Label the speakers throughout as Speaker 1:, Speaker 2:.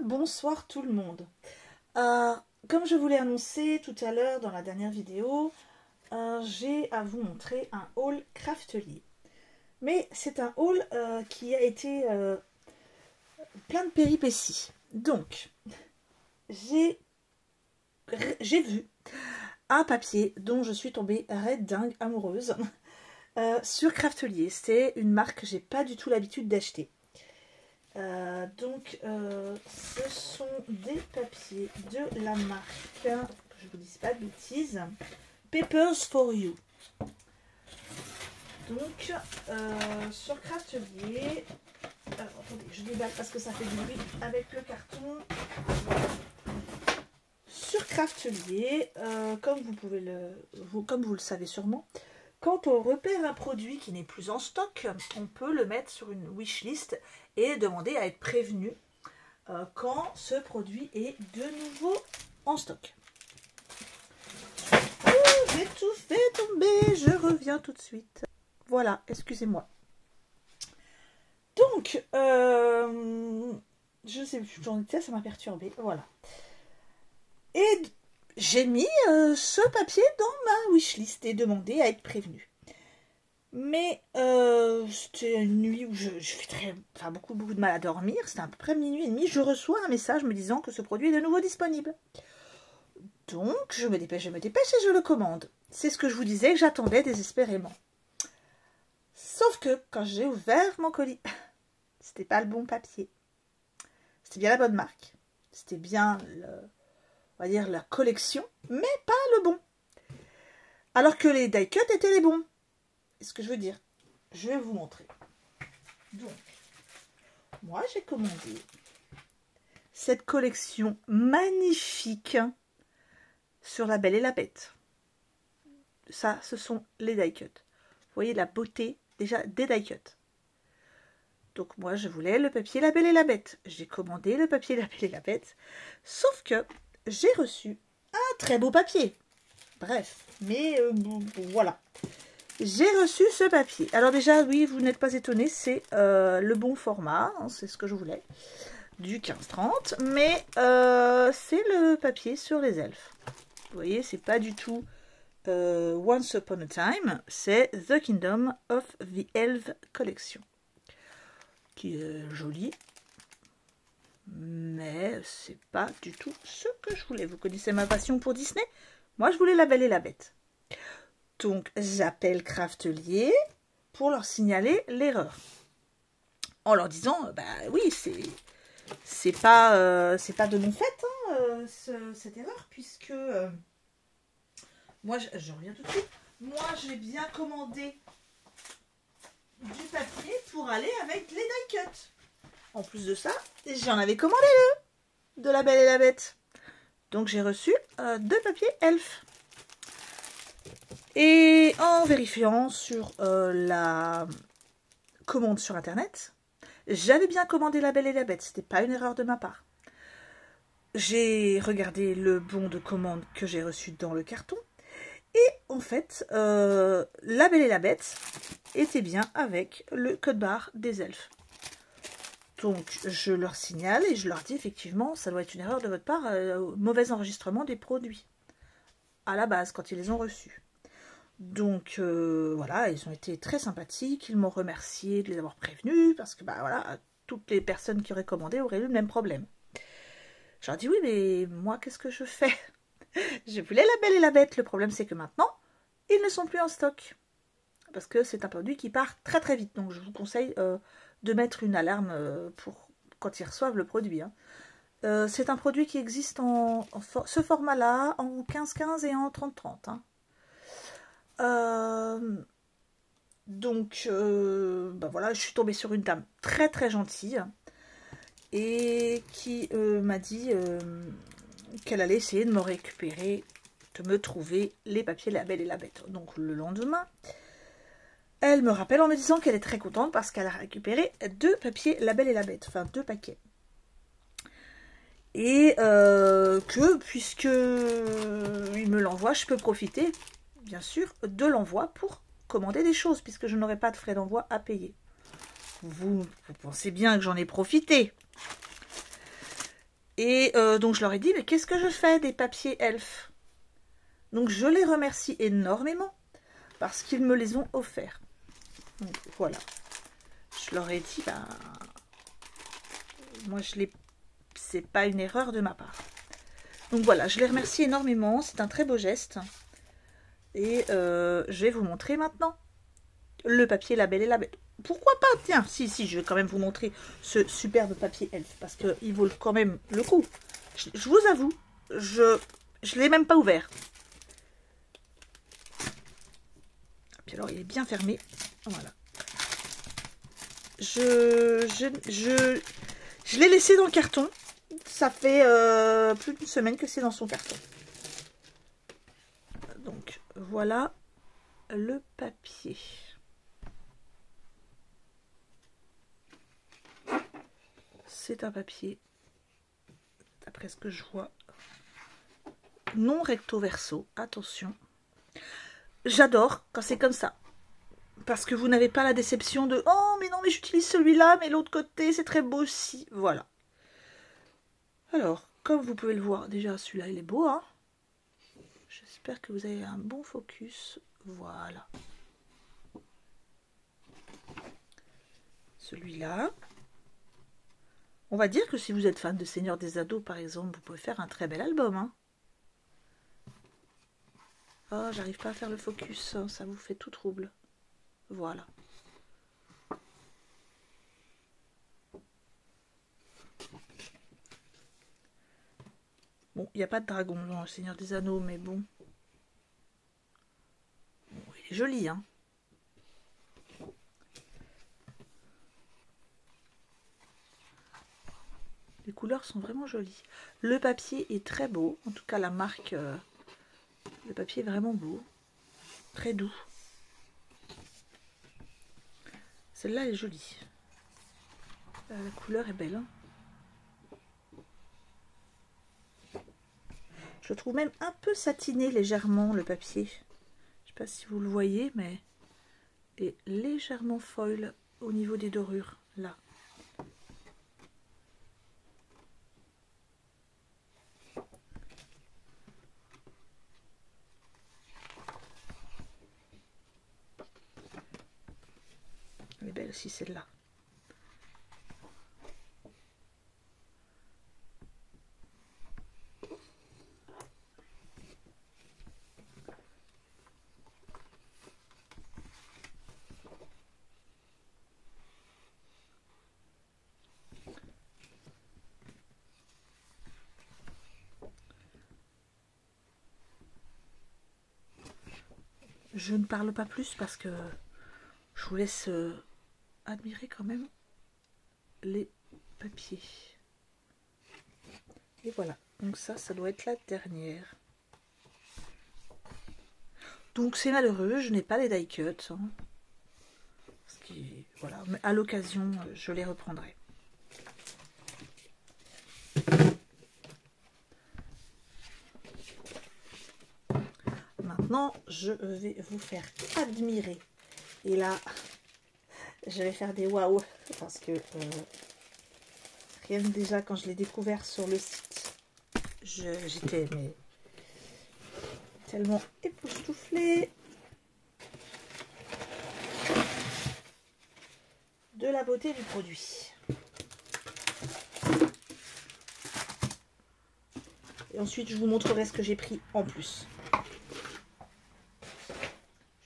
Speaker 1: Bonsoir tout le monde. Comme je vous l'ai annoncé tout à l'heure dans la dernière vidéo, j'ai à vous montrer un haul Craftelier. Mais c'est un haul qui a été plein de péripéties. Donc, j'ai vu un papier dont je suis tombée raide dingue amoureuse sur Craftelier. C'est une marque que j'ai pas du tout l'habitude d'acheter. Ce sont des papiers de la marque, que je vous dise pas de bêtises, Papers for You. Donc, sur Craftelier, attendez, je déballe parce que ça fait du bruit avec le carton. Sur Craftelier, comme vous le savez sûrement, quand on repère un produit qui n'est plus en stock, on peut le mettre sur une wishlist et demander à être prévenu quand ce produit est de nouveau en stock. J'ai tout fait tomber, je reviens tout de suite. Voilà, excusez-moi. Donc, je ne sais plus, j'en étais, ça m'a perturbée, voilà. Et j'ai mis ce papier dans ma wishlist et demandé à être prévenu. Mais c'était une nuit où je fais beaucoup de mal à dormir. C'était à peu près minuit et demi. Je reçois un message me disant que ce produit est de nouveau disponible. Donc, je me dépêche et je le commande. C'est ce que je vous disais que j'attendais désespérément. Sauf que quand j'ai ouvert mon colis, c'était pas le bon papier. C'était bien la bonne marque. C'était bien, on va dire, la collection, mais pas le bon. Alors que les die cut étaient les bons. Ce que je veux dire, je vais vous montrer. Donc, moi j'ai commandé cette collection magnifique sur La Belle et la Bête. Ça, ce sont les die cut. Vous voyez la beauté déjà des die cut. Donc moi je voulais le papier La Belle et la Bête. J'ai commandé le papier La Belle et la Bête. Sauf que j'ai reçu un très beau papier. Bref, mais voilà. J'ai reçu ce papier. Alors déjà, oui, vous n'êtes pas étonnés, c'est le bon format, hein, c'est ce que je voulais, du 15-30, mais c'est le papier sur les elfes. Vous voyez, c'est pas du tout Once Upon a Time, c'est The Kingdom of the Elf Collection, qui est joli, mais c'est pas du tout ce que je voulais. Vous connaissez ma passion pour Disney? Moi, je voulais La Belle et la Bête. Donc, j'appelle Craftelier pour leur signaler l'erreur. En leur disant, bah oui, c'est pas de mon fait, hein, cette erreur, puisque moi, je reviens tout de suite. Moi, j'ai bien commandé du papier pour aller avec les die cut. En plus de ça, j'en avais commandé deux de La Belle et la Bête. Donc, j'ai reçu deux papiers elfes. Et en vérifiant sur la commande sur internet, j'avais bien commandé La Belle et la Bête, c'était pas une erreur de ma part. J'ai regardé le bon de commande que j'ai reçu dans le carton, et en fait, La Belle et la Bête était bien avec le code barre des elfes. Donc je leur signale et je leur dis effectivement, ça doit être une erreur de votre part, mauvais enregistrement des produits, à la base, quand ils les ont reçus. Donc voilà, ils ont été très sympathiques, ils m'ont remercié de les avoir prévenus, parce que bah voilà, toutes les personnes qui auraient commandé auraient eu le même problème. Je leur dis oui, mais moi qu'est-ce que je fais? Je voulais La Belle et la Bête, le problème c'est que maintenant, ils ne sont plus en stock. Parce que c'est un produit qui part très très vite, donc je vous conseille de mettre une alarme pour quand ils reçoivent le produit. Hein. C'est un produit qui existe ce format-là, en 15-15 et en 30-30. Hein. Bah voilà, je suis tombée sur une dame très très gentille et qui m'a dit qu'elle allait essayer de me récupérer, de me trouver les papiers La Belle et la Bête. Donc le lendemain, elle me rappelle en me disant qu'elle est très contente parce qu'elle a récupéré deux papiers La Belle et la Bête, enfin 2 paquets. Et que puisque il me l'envoie, je peux profiter bien sûr de l'envoi pour commander des choses puisque je n'aurai pas de frais d'envoi à payer. Vous pensez bien que j'en ai profité. Et donc je leur ai dit, mais qu'est-ce que je fais des papiers elfes? Donc je les remercie énormément parce qu'ils me les ont offerts. Donc voilà. Je leur ai dit, bah, moi c'est pas une erreur de ma part. Donc voilà, je les remercie énormément, c'est un très beau geste. Et je vais vous montrer maintenant le papier La Belle et la Bête. Pourquoi pas? Tiens, si, je vais quand même vous montrer ce superbe papier elfe, parce qu'il vaut quand même le coup. Je vous avoue, je ne l'ai même pas ouvert. Puis alors, il est bien fermé. Voilà. Je l'ai laissé dans le carton. Ça fait plus d'une semaine que c'est dans son carton. Donc, voilà le papier. C'est un papier, d'après ce que je vois, non recto verso. Attention. J'adore quand c'est comme ça. Parce que vous n'avez pas la déception de « Oh, mais non, mais j'utilise celui-là, mais l'autre côté, c'est très beau aussi. » Voilà. Alors, comme vous pouvez le voir, déjà, celui-là, il est beau, hein. J'espère que vous avez un bon focus. Voilà. Celui-là. On va dire que si vous êtes fan de Seigneur des Ados, par exemple, vous pouvez faire un très bel album, hein. Oh, j'arrive pas à faire le focus, hein, ça vous fait tout trouble. Voilà. Bon, il n'y a pas de dragon dans le Seigneur des Anneaux, mais bon. Bon, il est joli, hein. Les couleurs sont vraiment jolies. Le papier est très beau. En tout cas, la marque, le papier est vraiment beau. Très doux. Celle-là est jolie. La couleur est belle, hein. Je trouve même un peu satiné légèrement le papier. Je ne sais pas si vous le voyez, mais est légèrement foil au niveau des dorures, là. Elle est belle aussi celle-là. Je ne parle pas plus parce que je vous laisse admirer quand même les papiers. Et voilà, donc ça doit être la dernière. Donc c'est malheureux, je n'ai pas les die cuts, hein, parce que, voilà, mais à l'occasion, je les reprendrai. Maintenant, je vais vous faire admirer. Et là, je vais faire des waouh, parce que rien que déjà quand je l'ai découvert sur le site, j'étais tellement époustouflée de la beauté du produit. Et ensuite, je vous montrerai ce que j'ai pris en plus. Je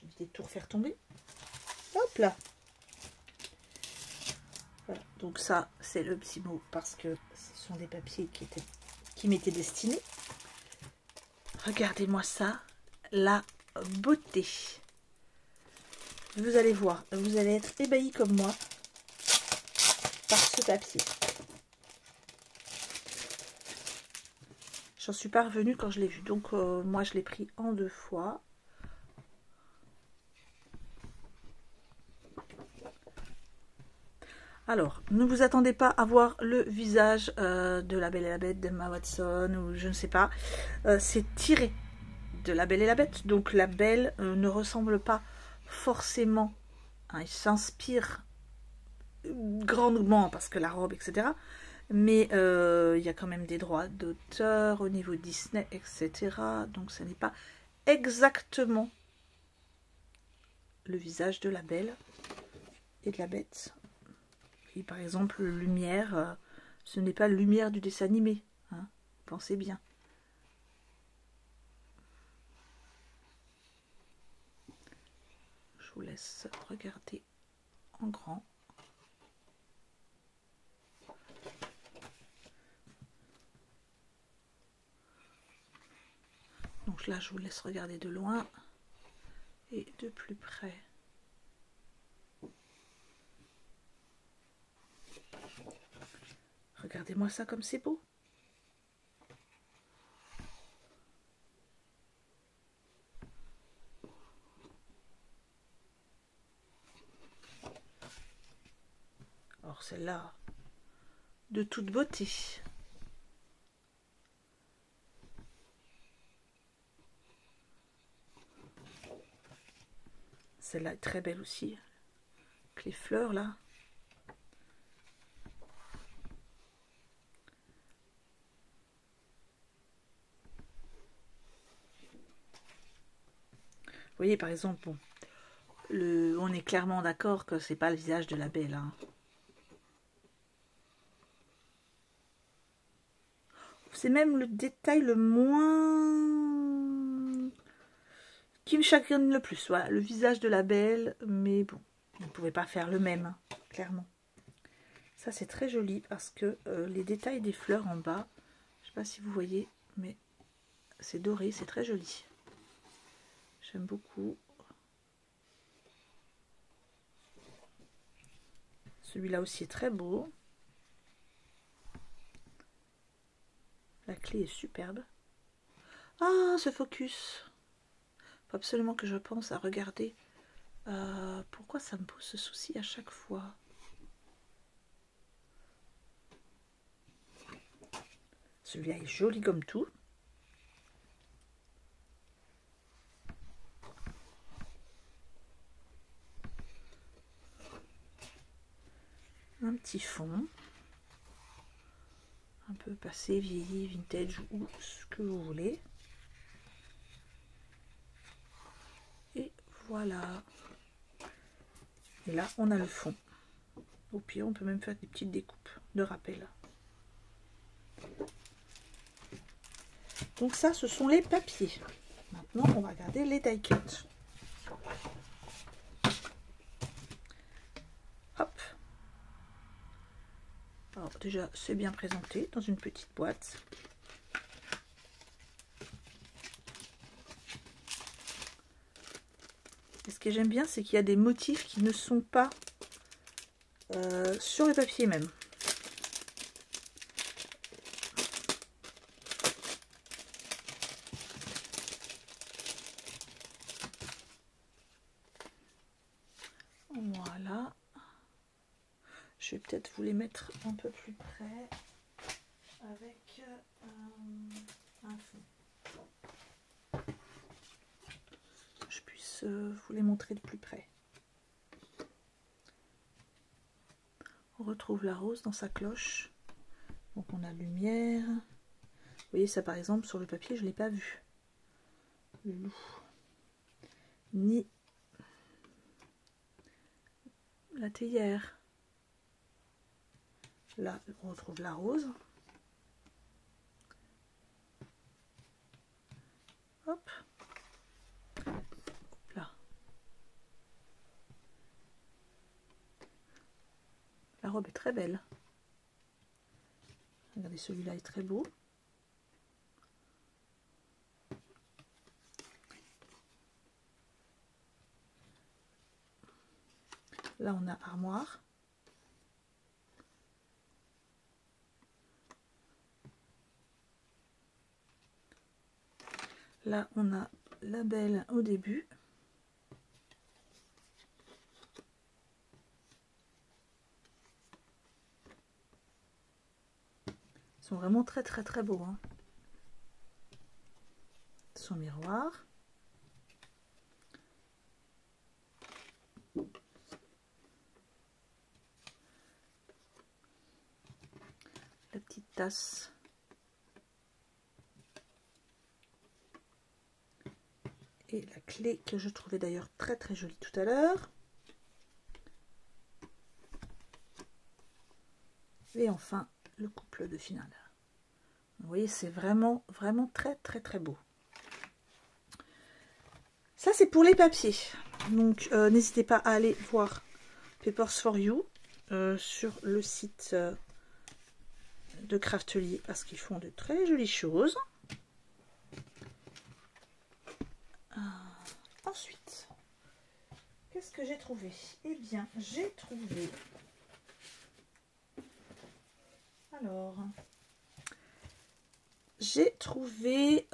Speaker 1: vais éviter de tout refaire tomber. Hop là. Voilà. Donc ça, c'est le petit mot parce que ce sont des papiers qui m'étaient destinés. Regardez-moi ça, la beauté. Vous allez voir, vous allez être ébahis comme moi par ce papier. J'en suis pas revenue quand je l'ai vu. Donc moi je l'ai pris en 2 fois. Alors, ne vous attendez pas à voir le visage de La Belle et la Bête, d'Emma Watson, ou je ne sais pas. C'est tiré de La Belle et la Bête. Donc la Belle ne ressemble pas forcément. Hein, il s'inspire grandement parce que la robe, etc. Mais il y a quand même des droits d'auteur au niveau Disney, etc. Donc ce n'est pas exactement le visage de la Belle et de la Bête. Et par exemple, Lumière, ce n'est pas Lumière du dessin animé. Hein, pensez bien. Je vous laisse regarder en grand. Donc là, je vous laisse regarder de loin et de plus près. Regardez-moi ça comme c'est beau. Or celle-là, de toute beauté. Celle-là est très belle aussi. Avec les fleurs là. Vous voyez par exemple, bon, on est clairement d'accord que c'est pas le visage de la Belle. Hein. C'est même le détail le moins qui me chagrine le plus. Voilà, le visage de la Belle, mais bon, on ne pouvait pas faire le même, hein, clairement. Ça c'est très joli parce que les détails des fleurs en bas, je sais pas si vous voyez, mais c'est doré, c'est très joli. J'aime beaucoup. Celui-là aussi est très beau. La clé est superbe. Ah, ce focus. Faut absolument que je pense à regarder. Pourquoi ça me pose ce souci à chaque fois? Celui-là est joli comme tout. Un petit fond. Un peu passé, vieilli, vintage ou ce que vous voulez. Et voilà. Et là, on a le fond. Au pire, on peut même faire des petites découpes de rappel. Donc ça, ce sont les papiers. Maintenant, on va regarder les die cuts. Hop. Alors déjà, c'est bien présenté dans une petite boîte. Et ce que j'aime bien, c'est qu'il y a des motifs qui ne sont pas sur le papier même. Voilà. Je vais peut-être vous les mettre un peu plus près avec un fond. Je puisse vous les montrer de plus près. On retrouve la rose dans sa cloche. Donc on a lumière. Vous voyez ça par exemple sur le papier, je ne l'ai pas vu. Le loup. Ni la théière. Là, on retrouve la rose. Hop. Là. La robe est très belle. Regardez, celui-là est très beau. Là, on a armoire. Là, on a la Belle au début. Ils sont vraiment très très très beaux. Hein. Son miroir. tasse. Et la clé que je trouvais d'ailleurs très très jolie tout à l'heure. Et enfin, le couple de finale. Vous voyez, c'est vraiment très très très beau. Ça, c'est pour les papiers. Donc, n'hésitez pas à aller voir Papers for You sur le site de Craftelier parce qu'ils font de très jolies choses. Ensuite, qu'est-ce que j'ai trouvé? Eh bien, j'ai trouvé... Alors... J'ai trouvé,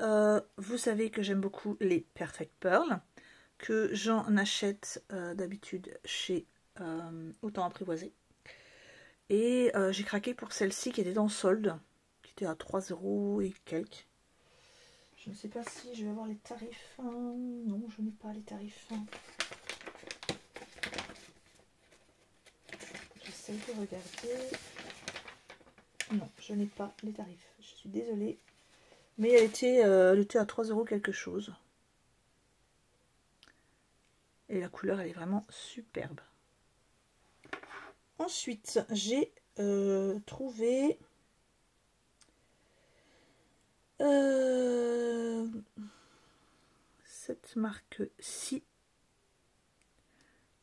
Speaker 1: vous savez que j'aime beaucoup les Perfect Pearl, que j'en achète d'habitude chez Autant Apprivoisé. Et j'ai craqué pour celle-ci qui était en solde, qui était à 3 € et quelques. Je ne sais pas si je vais avoir les tarifs. Non, je n'ai pas les tarifs. J'essaie de regarder. Non, je n'ai pas les tarifs. Je suis désolée. Mais elle était à 3 € quelque chose. Et la couleur, elle est vraiment superbe. Ensuite, j'ai trouvé cette marque-ci,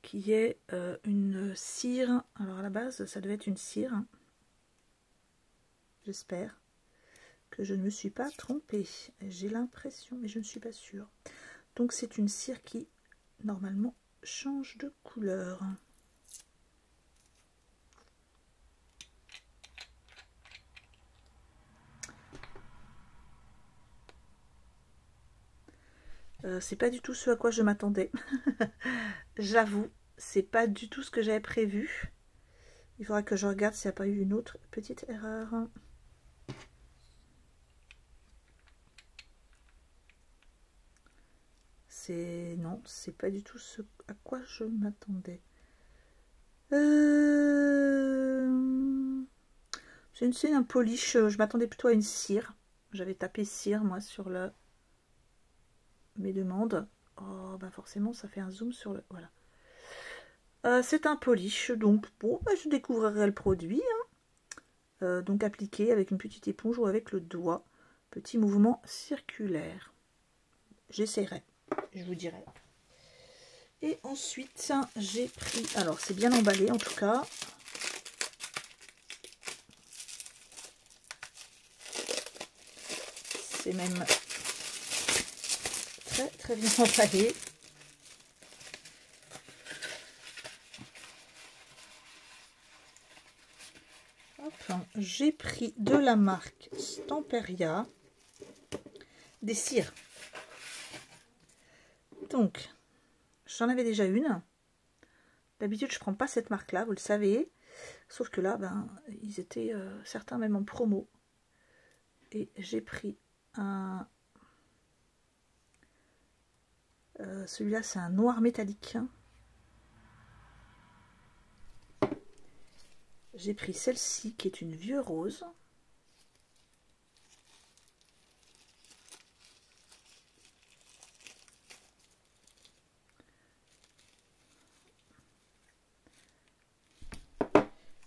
Speaker 1: qui est une cire. Alors à la base, ça devait être une cire. J'espère que je ne me suis pas trompée. J'ai l'impression, mais je ne suis pas sûre. Donc c'est une cire qui normalement change de couleur. C'est pas du tout ce à quoi je m'attendais. J'avoue, c'est pas du tout ce que j'avais prévu. Il faudra que je regarde s'il n'y a pas eu une autre petite erreur. Non, c'est pas du tout ce à quoi je m'attendais. C'est un polish. Je m'attendais plutôt à une cire. J'avais tapé cire moi sur mes demandes. Oh bah forcément ça fait un zoom sur le. Voilà. C'est un polish, donc bon, bah, je découvrirai le produit. Donc appliqué avec une petite éponge ou avec le doigt. Petit mouvement circulaire. J'essaierai, je vous dirai. Et ensuite, j'ai pris... Alors, c'est bien emballé en tout cas. C'est même très très bien emballé. J'ai pris de la marque Stamperia des cires. Donc, j'en avais déjà une. D'habitude, je prends pas cette marque-là, vous le savez. Sauf que là, ben, ils étaient certains même en promo. Et j'ai pris un... celui-là, c'est un noir métallique. J'ai pris celle-ci qui est une vieux rose.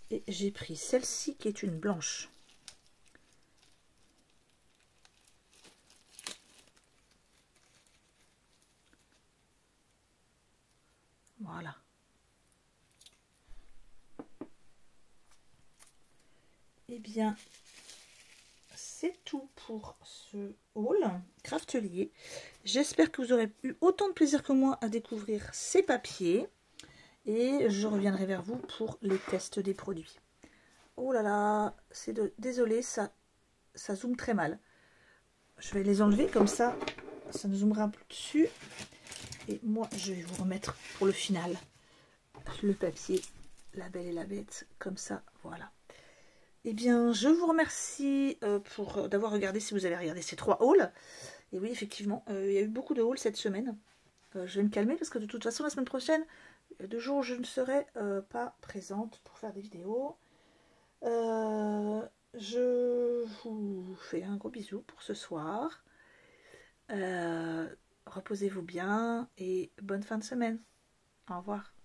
Speaker 1: Et j'ai pris celle-ci qui est une blanche. Voilà. Eh bien, c'est tout pour ce haul Craftelier. J'espère que vous aurez eu autant de plaisir que moi à découvrir ces papiers. Et je reviendrai vers vous pour les tests des produits. Oh là là, désolé, ça zoome très mal. Je vais les enlever comme ça ne zoomera plus dessus. Et moi, je vais vous remettre pour le final le papier, la belle et la bête, comme ça, voilà. Eh bien, je vous remercie d'avoir regardé, si vous avez regardé ces 3 hauls. Et oui, effectivement, il y a eu beaucoup de hauls cette semaine. Je vais me calmer parce que de toute façon, la semaine prochaine, il y a 2 jours où je ne serai pas présente pour faire des vidéos. Je vous fais un gros bisou pour ce soir. Reposez-vous bien et bonne fin de semaine. Au revoir.